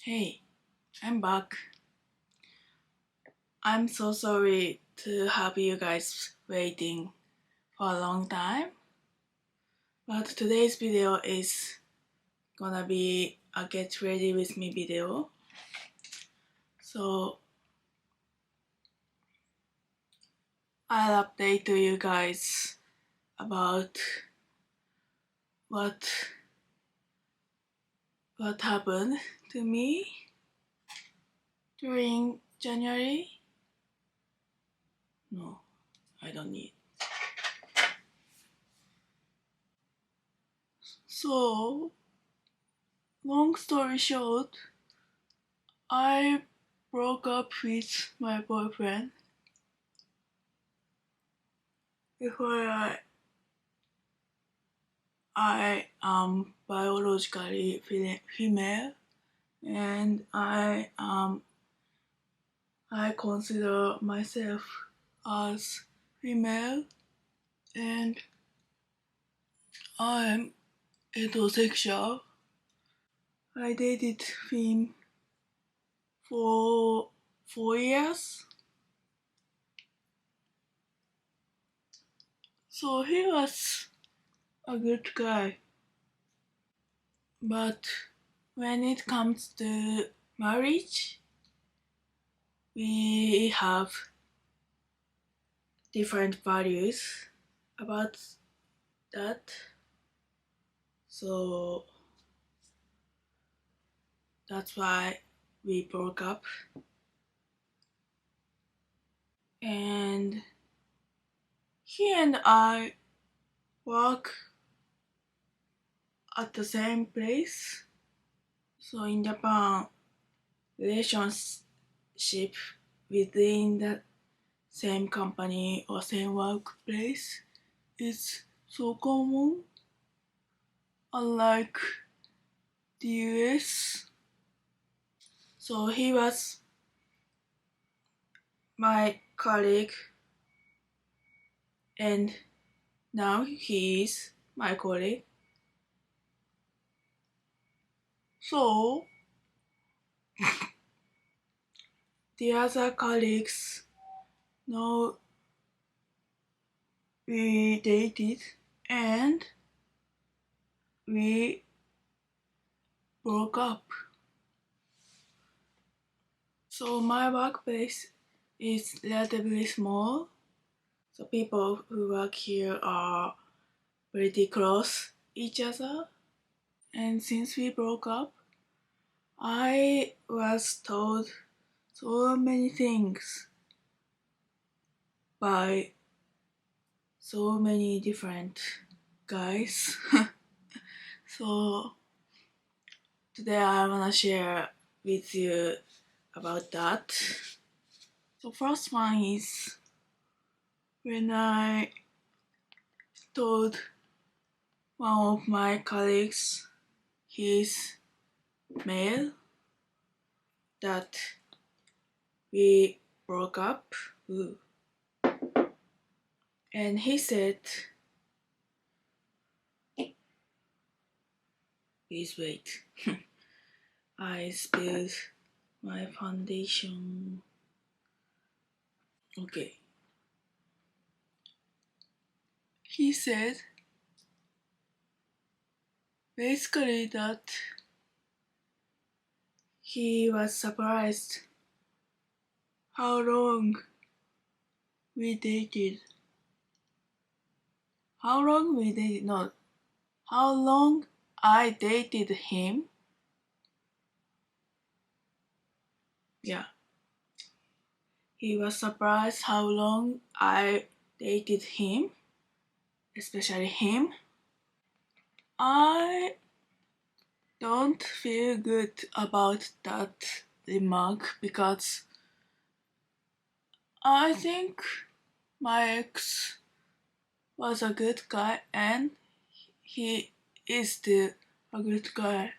Hey, I'm back. I'm so sorry to have you guys waiting for a long time, but today's video is gonna be a get ready with me video. So I'll update to you guys about what happened to me during January. No, I don't need. So, long story short, I broke up with my boyfriend before I am biologically female, and I consider myself as female, and I'm heterosexual. I dated him for 4 years, so he was a good guy. But when it comes to marriage, we have different values about that. So that's why we broke up. And he and I work at the same place. So in Japan, relationship within the same company or same workplace is so common, unlike the US. So he was my colleague, and now he is my colleague. So the other colleagues know we dated and we broke up. So my workplace is relatively small. So people who work here are pretty close each other. And since we broke up, I was told so many things by so many different guys. So today I wanna share with you about that. So first one is when I told one of my colleagues, he's male, that we broke up. Ooh. And he said, please wait. I spilled my foundation. Okay. He said basically that he was surprised how long we dated. How long we dated? No. How long I dated him. Yeah. He was surprised how long I dated him, especially him. I don't feel good about that remark because I think my ex was a good guy and he is still a good guy.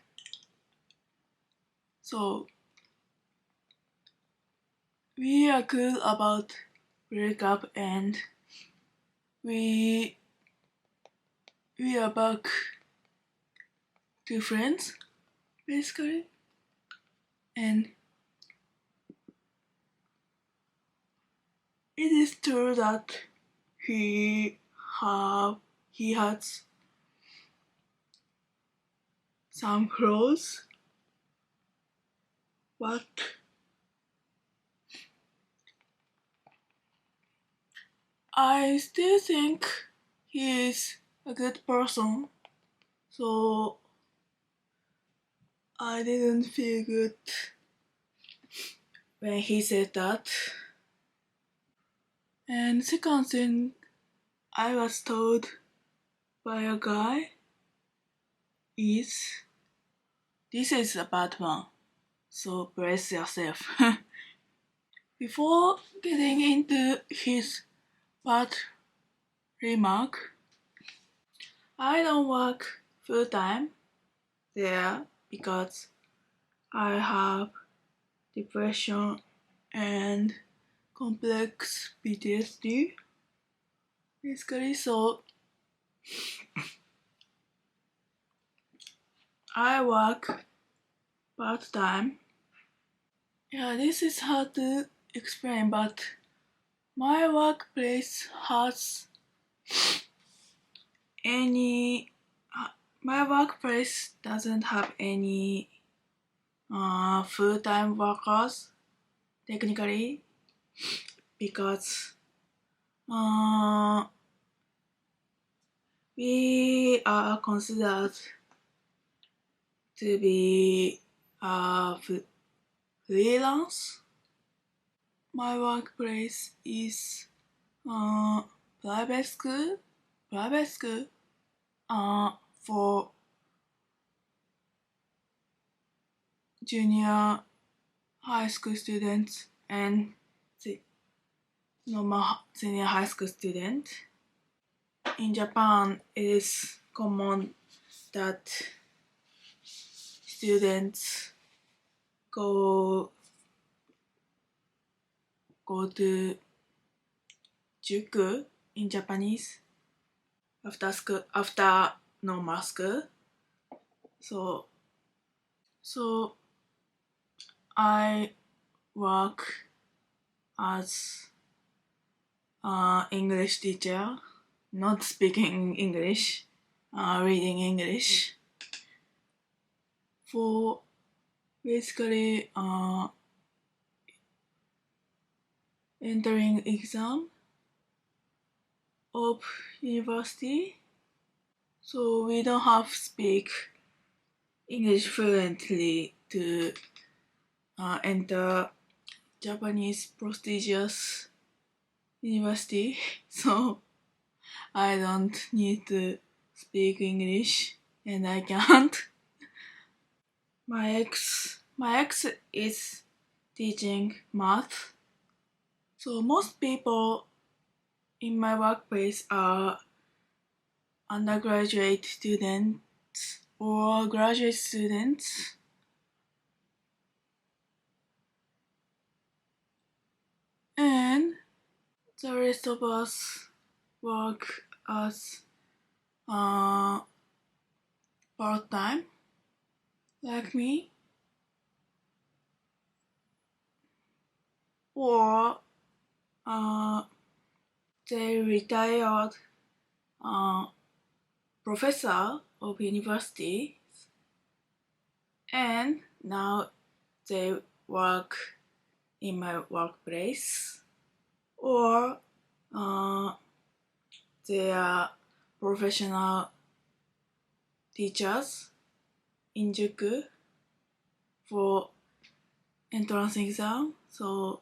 So we are cool about breakup and we are back to friends, basically. And it is true that he has some flaws, but I still think he is a good person, so I didn't feel good when he said that. And second thing I was told by a guy is, this is a bad one, so brace yourself. Before getting into his bad remark, I don't work full time there because I have depression and complex PTSD. Basically, so I work part time. Yeah, this is hard to explain, but my workplace has any. My workplace doesn't have any full-time workers technically, because we are considered to be freelance. My workplace is private school for junior high school students and normal senior high school student. In Japan, it is common that students go to juku in Japanese after normal school. So I work as English teacher, not speaking English, reading English, for basically entering exam of university. So we don't have to speak English fluently to enter Japanese prestigious university. So I don't need to speak English, and I can't. My ex is teaching math. So most people in my workplace are undergraduate students or graduate students. And the rest of us work as part-time, like me, or they retired professor of university, and now they work in my workplace, or they are professional teachers in Juku for entrance exam. So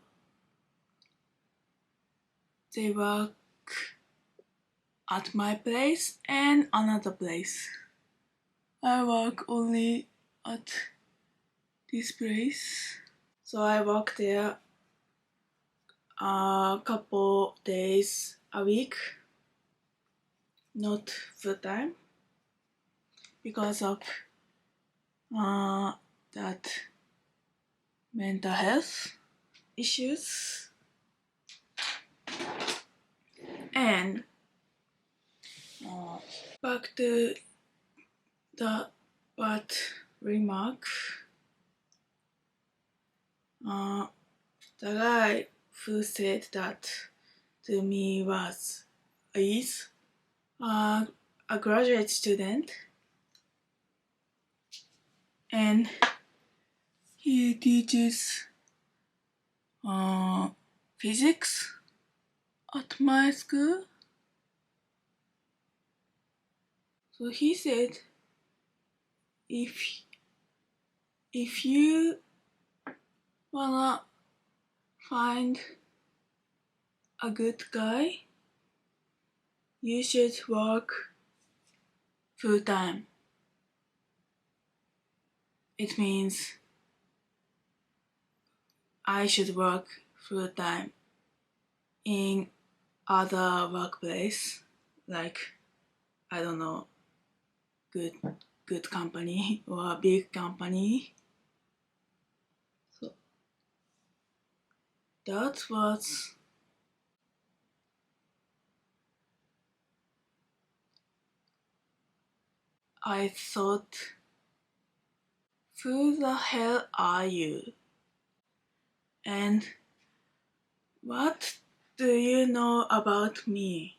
they work at my place and another place. I work only at this place. So I work there a couple days a week, not full time, because of that mental health issues. And back to the bad remark. The guy who said that to me is a graduate student, and he teaches physics at my school. So he said, if you wanna find a good guy, you should work full time. It means I should work full time in other workplace, like, I don't know, good company or big company. So that was I thought, who the hell are you? And what do you know about me?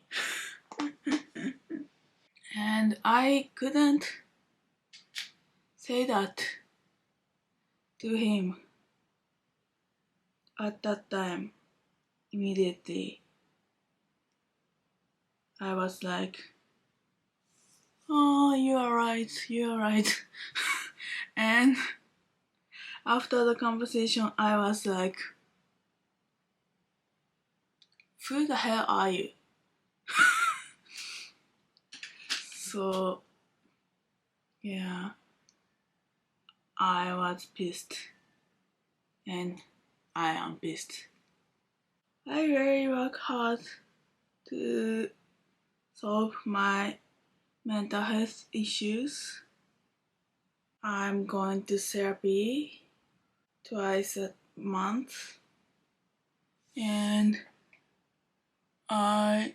And I couldn't say that to him at that time. Immediately I was like, oh, you are right. And after the conversation I was like, who the hell are you? So yeah, I was pissed, and I am pissed. I really work hard to solve my mental health issues. I'm going to therapy twice a month, and I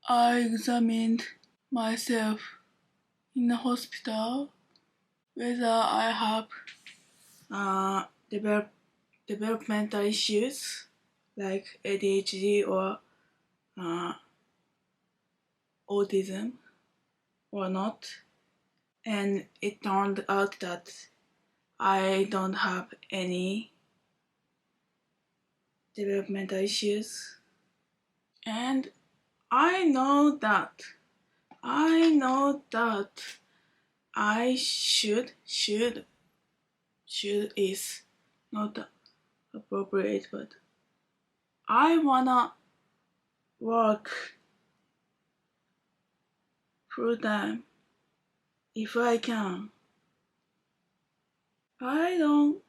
I examined myself in the hospital whether I have developmental issues like ADHD or autism or not, and it turned out that I don't have any developmental issues, and I know that I should is not appropriate, but I wanna work full time if I can. I don't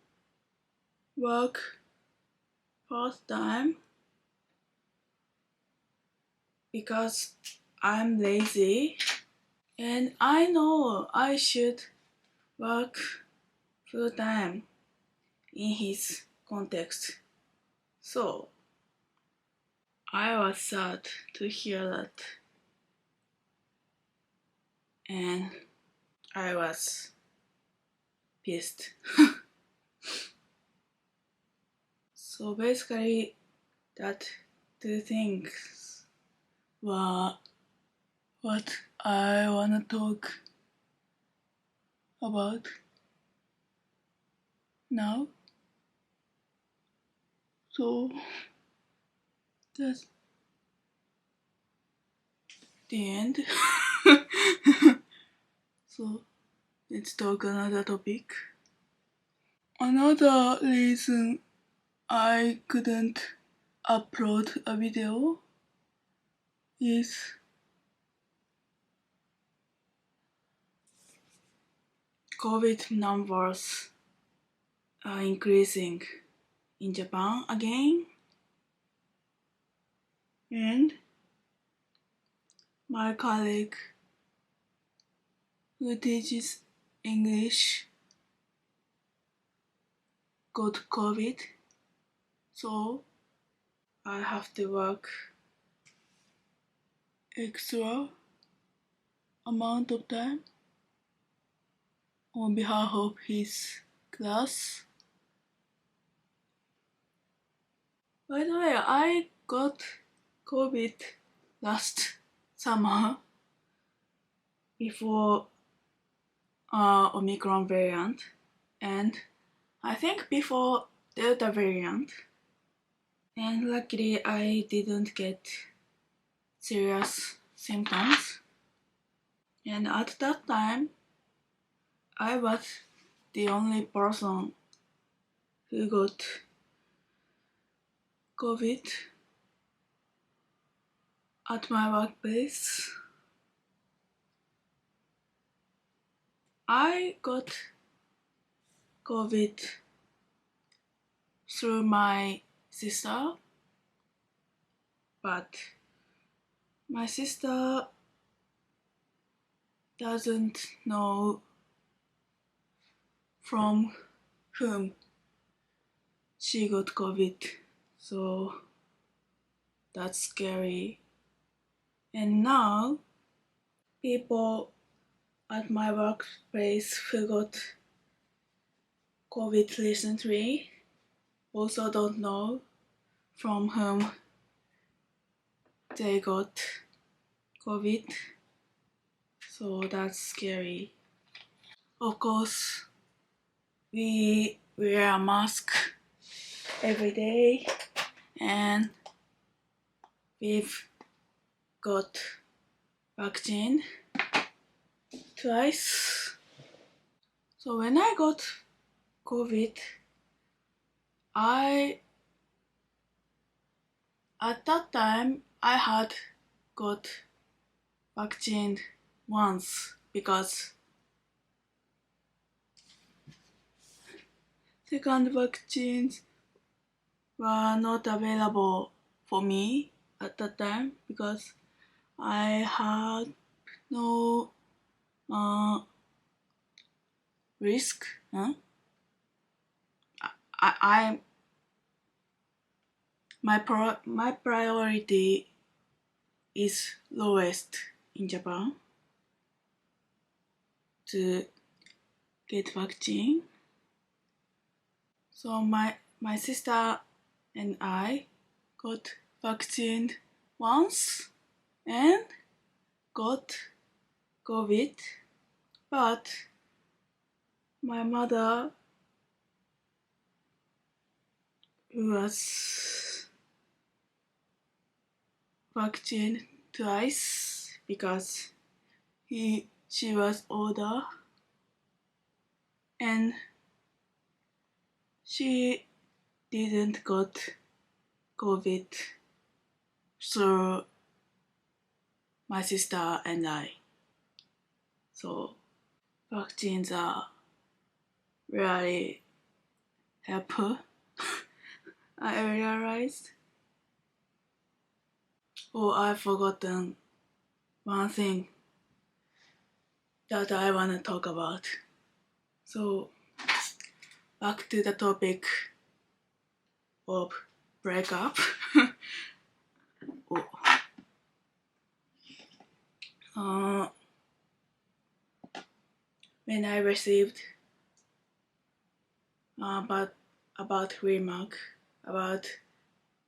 work part time because I'm lazy, and I know I should work full time in his context. So I was sad to hear that, and I was pissed. So basically, that two things were what I wanna talk about now. So that's the end. So let's talk another topic. Another reason I couldn't upload a video is COVID numbers are increasing in Japan again, and my colleague who teaches English got COVID, so I have to work extra amount of time on behalf of his class. By the way, I got COVID last summer before Omicron variant, and I think before Delta variant. And luckily I didn't get serious symptoms. And at that time, I was the only person who got COVID at my workplace. I got COVID through my sister, but my sister doesn't know from whom she got COVID, so that's scary. And now people at my workplace who got COVID recently also don't know from whom they got COVID, so that's scary. Of course, we wear a mask every day, and we've got vaccine twice. So when I got COVID, at that time I had got vaccine once because second vaccines were not available for me at that time because I had no risk. My priority is lowest in Japan to get vaccine. So my sister and I got vaccinated once and got COVID, but my mother, who was vaccinated twice because she was older, and she didn't got COVID through my sister and I. So vaccines are really helpful. I realized. Oh, I've forgotten one thing that I want to talk about. So back to the topic of breakup. When I received about remark about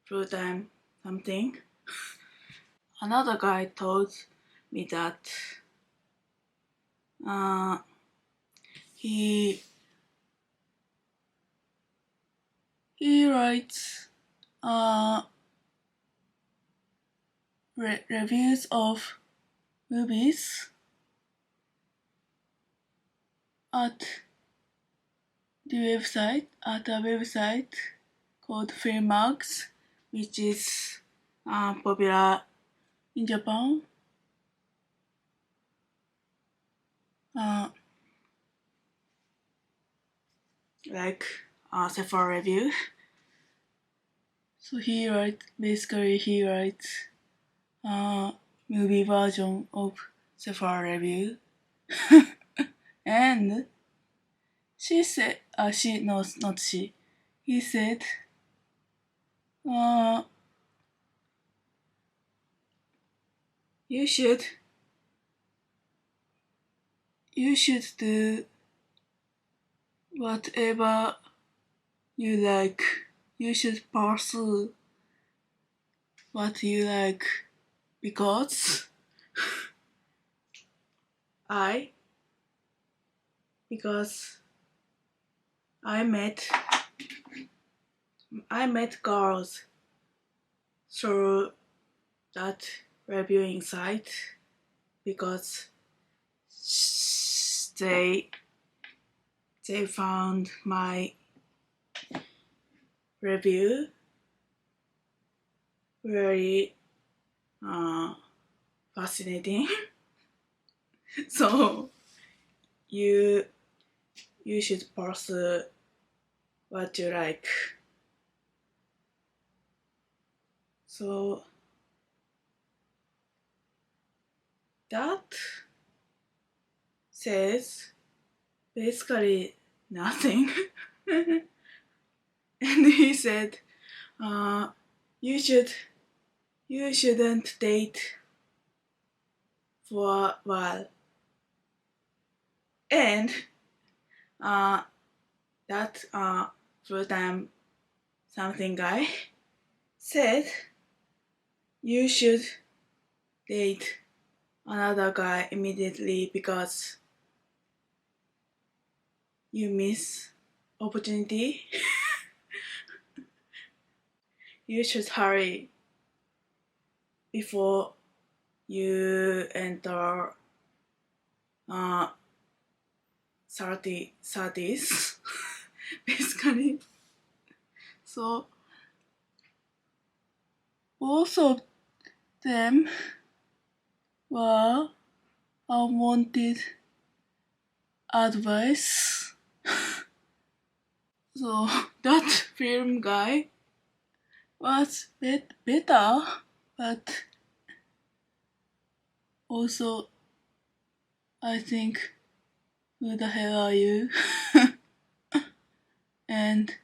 full-time something, another guy told me that he writes reviews of movies at a website called Filmmax, which is popular in Japan. Like Sephora review. So he writes movie version of Sephora review. And he said, you should do whatever you like, you should pursue what you like, because I met girls through that reviewing site because they found my review very fascinating. So you should pursue what you like. So that says basically nothing. And he said, you shouldn't date for a while. And that full-time something guy said you should date another guy immediately because you miss opportunity. You should hurry before you enter 30s basically. So both of them were unwanted advice. So that film guy was better, but also I think, who the hell are you? And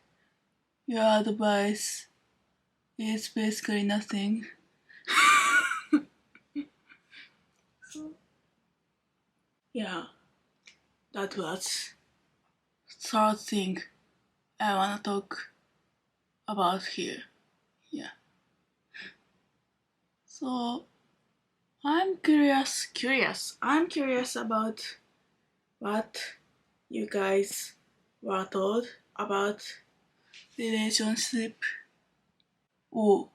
your advice is basically nothing. So, yeah, that was third thing I wanna talk about here. Yeah. So I'm curious about what you guys were told about relationship. Oh,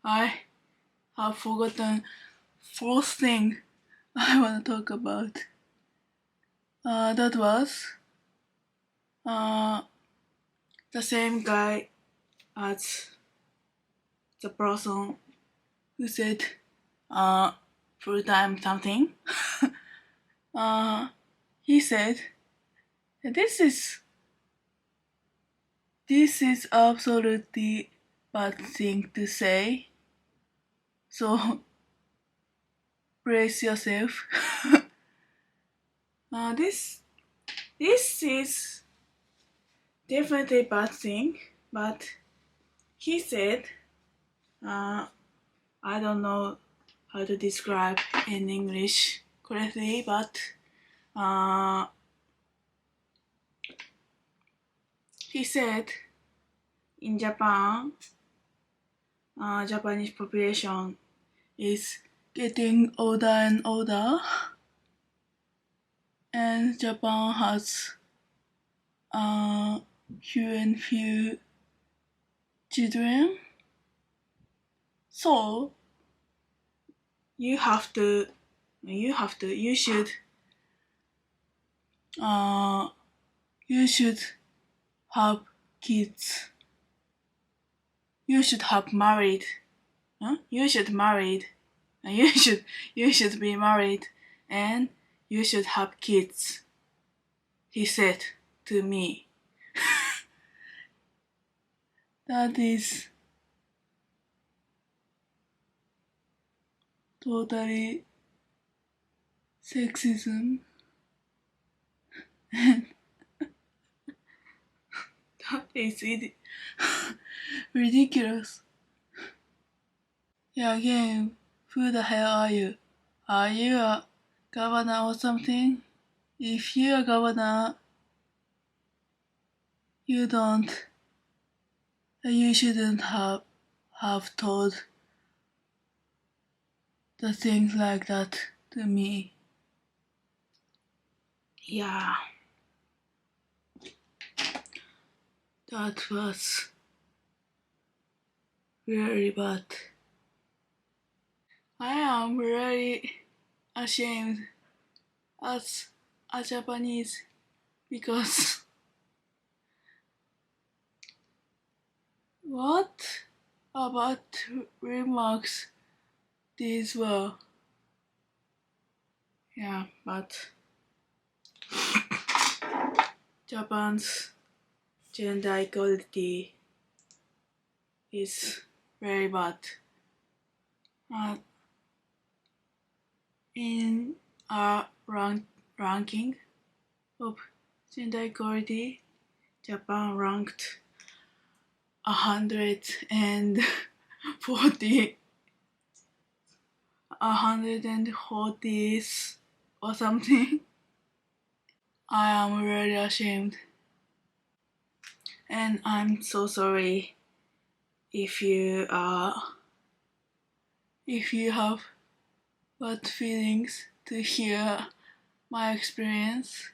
I have forgotten fourth thing I wanna talk about. That was the same guy as the person who said full-time something. He said, this is absolutely bad thing to say, so brace yourself. This is definitely bad thing, but he said, I don't know how to describe in English correctly, but he said in Japan, Japanese population is getting older and older, and Japan has few and few children. So you should have kids. You should have married. You should married. You should be married, and you should have kids. He said to me. That is totally sexism. And that is ridiculous. Yeah, again, who the hell are you? Are you a governor or something? If you're a governor, you shouldn't have told the things like that to me. Yeah, that was really bad. I am really ashamed as a Japanese because what about remarks these were? Yeah, but Japan's gender equality is very bad. In a ranking of gender equality, Japan ranked 140 or something. I am really ashamed. And I'm so sorry if you have bad feelings to hear my experience,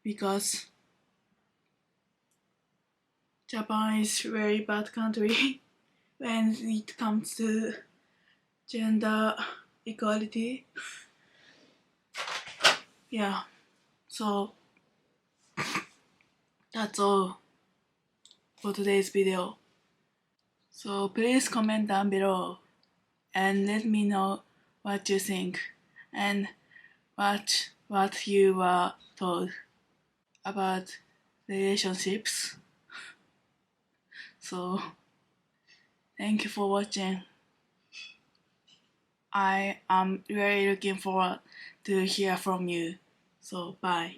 because Japan is a very bad country when it comes to gender equality. Yeah, so that's all for today's video. So please comment down below and let me know what you think and what you were told about relationships. So thank you for watching. I am really looking forward to hear from you. So bye.